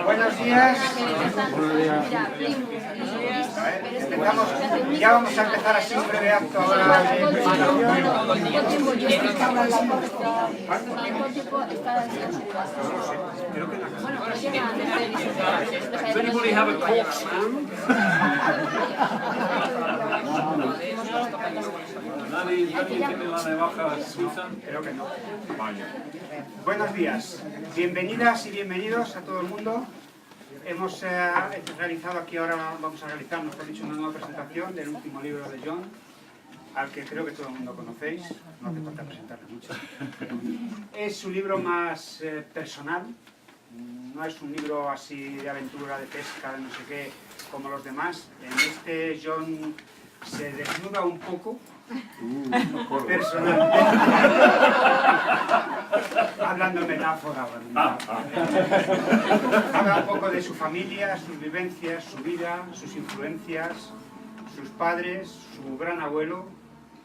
Buenos días. Ya vamos a empezar así un breve acto ahora de Does anybody have a corkscrew? ¿Nadie tiene la navaja suiza? Creo que no. Vaya. Buenos días. Bienvenidas y bienvenidos a todo el mundo. Hemos realizado aquí ahora, vamos a realizar, mejor dicho, una nueva presentación del último libro de John, al que creo que todo el mundo conocéis, no hace falta presentarle mucho. Es su libro más personal, no es un libro así de aventura, de pesca, de no sé qué, como los demás. En este John se desnuda un poco, personalmente, hablando en metáfora, habla un poco de su familia, sus vivencias, su vida, sus influencias, sus padres, su gran abuelo,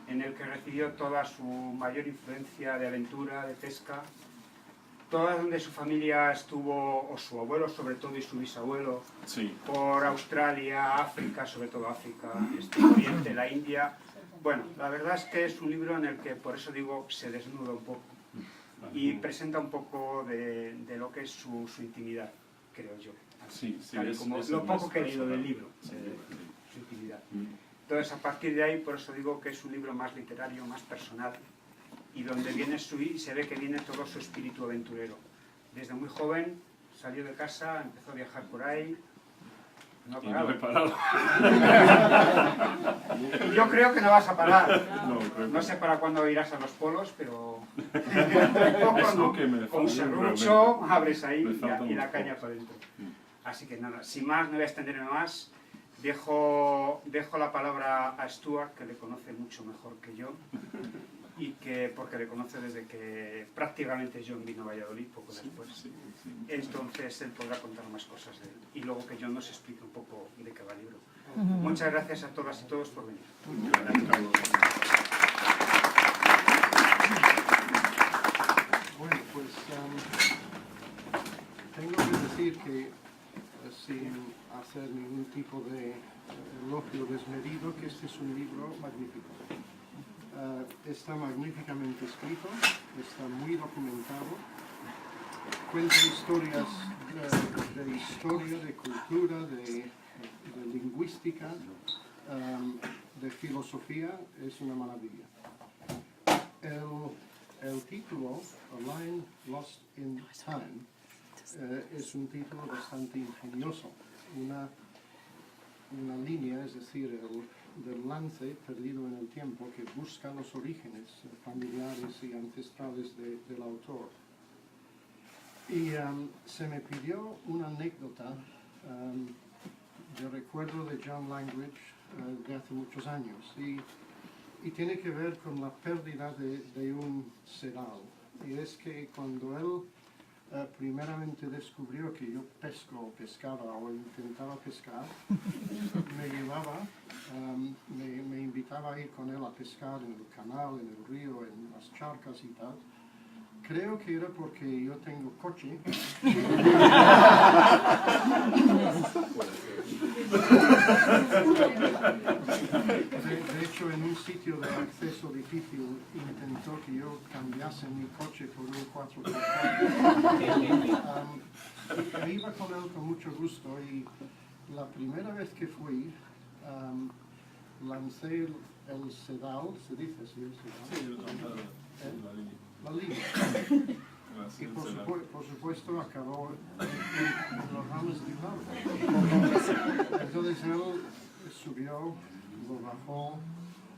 en el que recibió toda su mayor influencia de aventura, de pesca, todas donde su familia estuvo, o su abuelo sobre todo y su bisabuelo, Sí. por Australia, África, sobre todo África, Oriente, la India. Bueno, la verdad es que es un libro en el que, por eso digo, se desnuda un poco y presenta un poco de lo que es su intimidad, creo yo. Sí, Tal y como lo poco que he leído del libro, su intimidad. Entonces, a partir de ahí, por eso digo que es un libro más literario, más personal, y donde viene se ve que viene todo su espíritu aventurero. Desde muy joven salió de casa, empezó a viajar por ahí, no ha parado. Y no he parado. Y yo creo que no vas a parar. No sé para cuándo irás a los polos, pero Es lo que me con un falta, serrucho abres ahí y la unos caña pocos. para adentro. Así que nada, sin más, no voy a extenderme más. Dejo la palabra a Stuart, que le conoce mucho mejor que yo, y porque le conoce desde que prácticamente John vino a Valladolid, poco después. Sí. Entonces él podrá contar más cosas de él. Y luego que John nos explique un poco de qué va el libro. Muchas gracias a todas y todos por venir. Bueno, pues tengo que decir que sin hacer ningún tipo de elogio desmedido, que este es un libro magnífico. Está magníficamente escrito, está muy documentado, cuenta historias de historia, de cultura, de lingüística, de filosofía, es una maravilla. El título, A Line Lost in Time, es un título bastante ingenioso. Una línea, es decir, del lance perdido en el tiempo que busca los orígenes familiares y ancestrales del autor. Y se me pidió una anécdota de recuerdo de John Langridge de hace muchos años y tiene que ver con la pérdida de un sedal. Y es que cuando él primeramente descubrió que yo pescaba o intentaba pescar, me llevaba, me invitaba a ir con él a pescar en el canal, en el río, en las charcas y tal. Creo que era porque yo tengo coche. De hecho, en un sitio de acceso difícil intentó que yo cambiase mi coche por un 4x4. Me iba con él con mucho gusto y la primera vez que fui lancé el sedal, ¿se dice así el sedal? La línea. Y por supuesto acabó en los ramos de un árbol. Entonces él subió, lo bajó,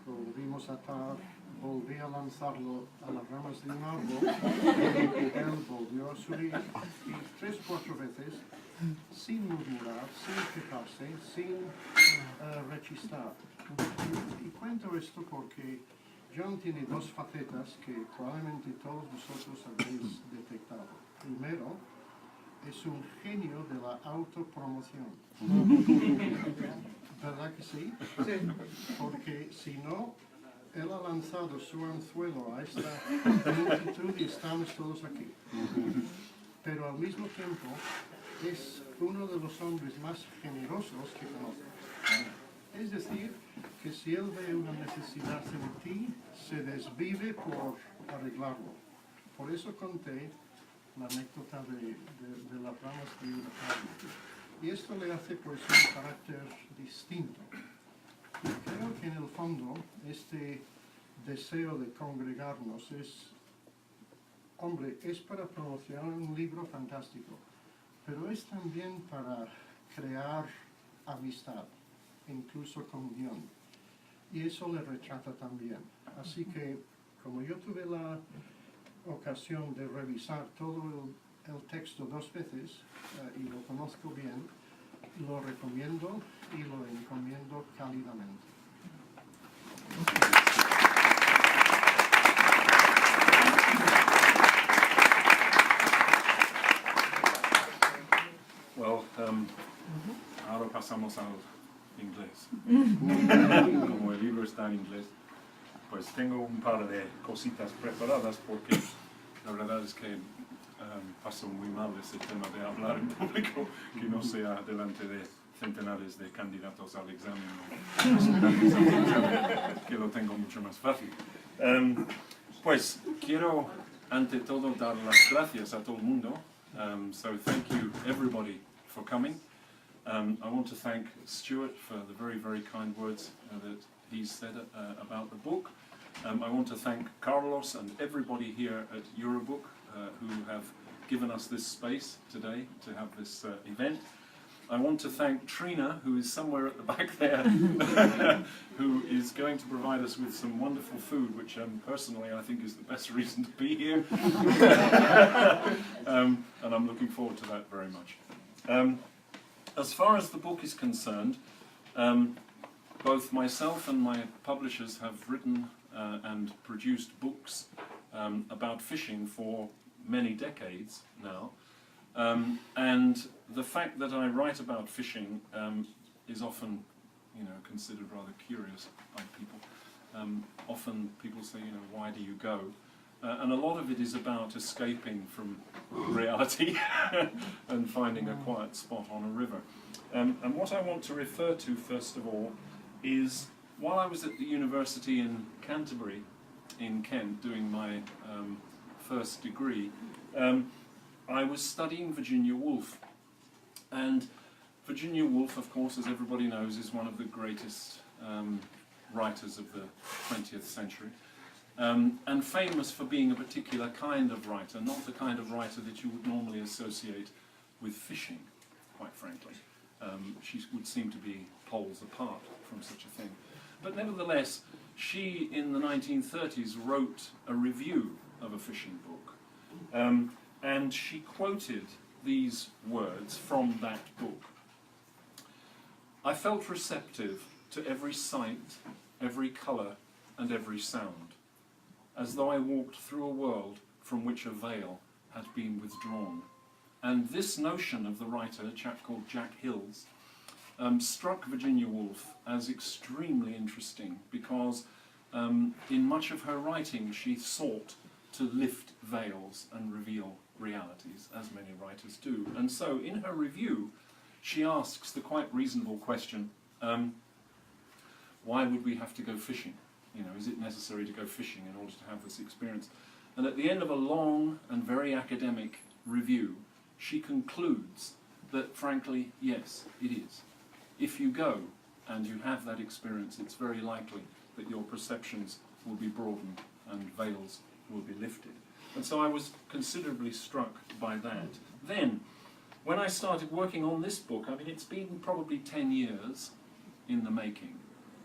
lo volvimos a atar, volví a lanzarlo a las ramas de un árbol, y él volvió a subir y 3 o 4 veces, sin murmurar, sin quejarse, sin rechistar. Y cuento esto porque John tiene 2 facetas que probablemente todos vosotros habéis detectado. Primero, es un genio de la autopromoción. ¿Verdad que sí? Sí. Porque si no, él ha lanzado su anzuelo a esta multitud y estamos todos aquí. Pero al mismo tiempo es uno de los hombres más generosos que conozco. Es decir, que si él ve una necesidad en ti, se desvive por arreglarlo. Por eso conté la anécdota de las ramas de una palma. Y esto le hace pues un carácter distinto. Y creo que en el fondo este deseo de congregarnos es, hombre, es para promocionar un libro fantástico, pero es también para crear amistad, incluso comunión. Y eso le retrata también. Así que, como yo tuve la ocasión de revisar todo el texto 2 veces y lo conozco bien, lo recomiendo y lo encomiendo cálidamente. Well, ahora pasamos al inglés. Como el libro está en inglés, pues tengo un par de cositas preparadas porque la verdad es que paso muy mal ese tema de hablar en público, que no sea delante de centenares de candidatos al examen, que lo tengo mucho más fácil. Pues quiero ante todo dar las gracias a todo el mundo. So thank you everybody for coming. I want to thank Stuart for the very, very kind words that he said about the book. I want to thank Carlos and everybody here at Eurobook who have given us this space today to have this event. I want to thank Trina, who is somewhere at the back there, who is going to provide us with some wonderful food, which personally I think is the best reason to be here. And I'm looking forward to that very much. As far as the book is concerned, both myself and my publishers have written and produced books about fishing for many decades now. And the fact that I write about fishing is often, considered rather curious by people. Often people say, why do you go? And a lot of it is about escaping from reality and finding a quiet spot on a river. And what I want to refer to first of all is, while I was at the university in Canterbury, in Kent, doing my first degree, I was studying Virginia Woolf. And Virginia Woolf, of course, as everybody knows, is one of the greatest writers of the 20th century. And famous for being a particular kind of writer, not the kind of writer that you would normally associate with fishing, quite frankly. She would seem to be poles apart from such a thing. But nevertheless, she, in the 1930s, wrote a review of a fishing book. And she quoted these words from that book. I felt receptive to every sight, every colour, and every sound, as though I walked through a world from which a veil had been withdrawn. And this notion of the writer, a chap called Jack Hills, struck Virginia Woolf as extremely interesting because in much of her writing she sought to lift veils and reveal realities, as many writers do. And so in her review she asks the quite reasonable question, why would we have to go fishing? Is it necessary to go fishing in order to have this experience? And at the end of a long and very academic review, she concludes that, frankly, yes, it is. If you go and you have that experience, it's very likely that your perceptions will be broadened and veils will be lifted. And so I was considerably struck by that. Then, when I started working on this book, it's been probably 10 years in the making.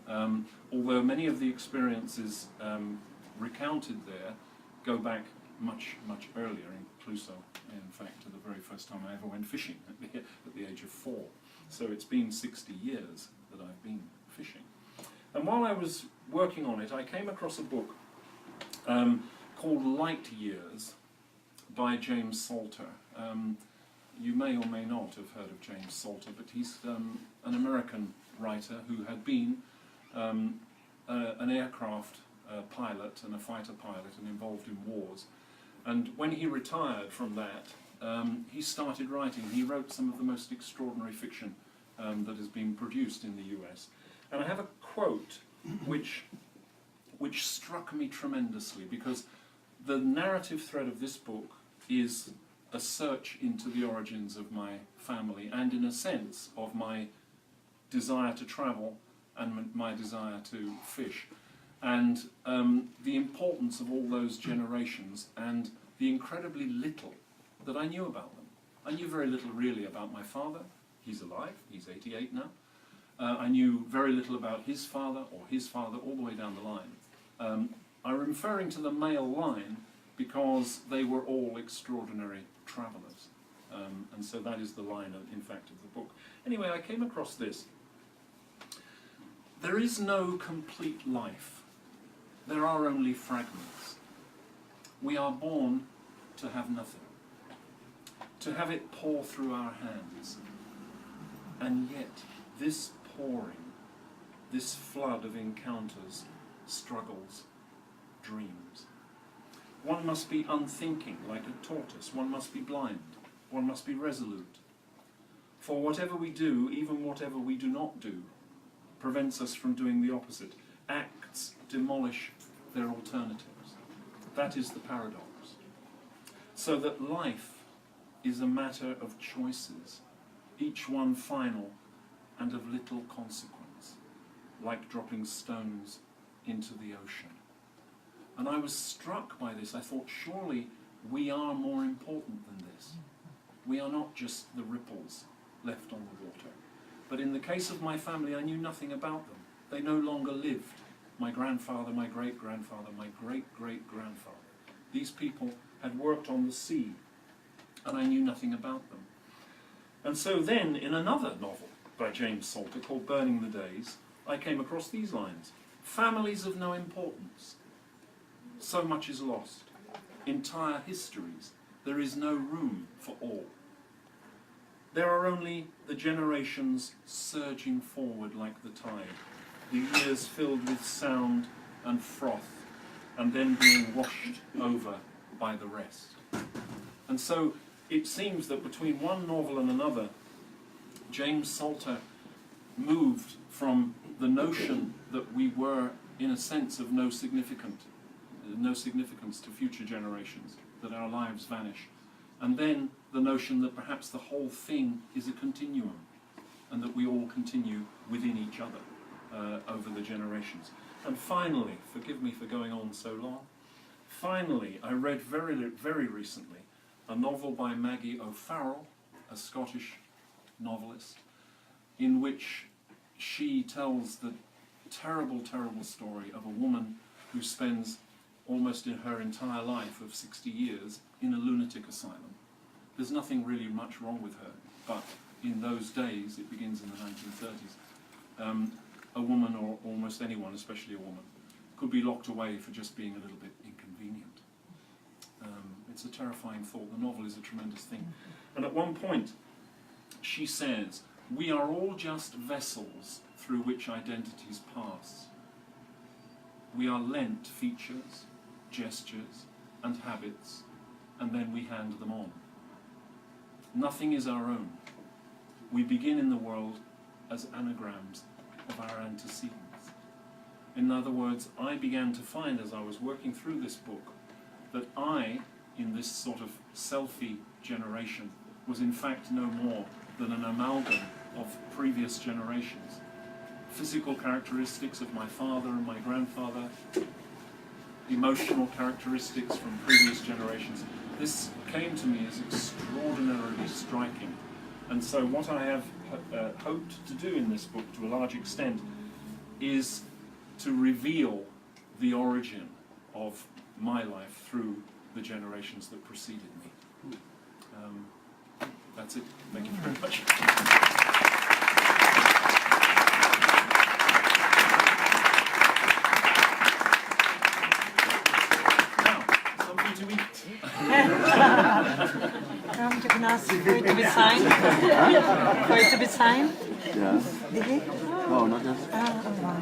Although many of the experiences recounted there go back much, much earlier, incluso, in fact, to the very first time I ever went fishing at the age of 4. So it's been 60 years that I've been fishing. And while I was working on it, I came across a book called Light Years by James Salter. You may or may not have heard of James Salter, but he's an American writer who had been an aircraft pilot and a fighter pilot and involved in wars. And when he retired from that, he started writing. He wrote some of the most extraordinary fiction that has been produced in the US. And I have a quote which struck me tremendously, because the narrative thread of this book is a search into the origins of my family, and in a sense of my desire to travel and my desire to fish, and the importance of all those generations and the incredibly little that I knew about them. I knew very little really about my father. He's alive, he's 88 now. I knew very little about his father or his father all the way down the line. I'm referring to the male line because they were all extraordinary travellers. And so that is the line, in fact, of the book. Anyway, I came across this. There is no complete life. There are only fragments. We are born to have nothing, to have it pour through our hands. And yet, this pouring, this flood of encounters, struggles, dreams. One must be unthinking, like a tortoise. One must be blind. One must be resolute. For whatever we do, even whatever we do not do, prevents us from doing the opposite. Acts demolish their alternatives. That is the paradox. So that life is a matter of choices, each one final and of little consequence, like dropping stones into the ocean. And I was struck by this. I thought, surely we are more important than this. We are not just the ripples left on the water. But in the case of my family, I knew nothing about them. They no longer lived. My grandfather, my great-grandfather, my great-great-grandfather. These people had worked on the sea, and I knew nothing about them. And so then, in another novel by James Salter called Burning the Days, I came across these lines. Families of no importance. So much is lost. Entire histories. There is no room for all. There are only the generations surging forward like the tide, the ears filled with sound and froth, and then being washed over by the rest. And so it seems that between one novel and another, James Salter moved from the notion that we were, in a sense, of no significance to future generations, that our lives vanish, and then the notion that perhaps the whole thing is a continuum, and that we all continue within each other over the generations. And finally, forgive me for going on so long, finally I read very recently a novel by Maggie O'Farrell, a Scottish novelist, in which she tells the terrible, terrible story of a woman who spends almost in her entire life of 60 years in a lunatic asylum. There's nothing really much wrong with her, but in those days, it begins in the 1930s, a woman, or almost anyone, especially a woman, could be locked away for just being a little bit inconvenient. It's a terrifying thought. The novel is a tremendous thing. And at one point, she says, we are all just vessels through which identities pass. We are lent features, gestures, and habits, and then we hand them on. Nothing is our own. We begin in the world as anagrams of our antecedents. In other words, I began to find, as I was working through this book, that I, in this sort of selfie generation, was in fact no more than an amalgam of previous generations. Physical characteristics of my father and my grandfather, emotional characteristics from previous generations. This came to me as extraordinarily striking. And so what I have hoped to do in this book, to a large extent, is to reveal the origin of my life through the generations that preceded me. That's it. Thank you very much. To eat. Come to Gnas for it to be signed. For it to be signed? Yeah. Did he? No, not yet. Oh, wow.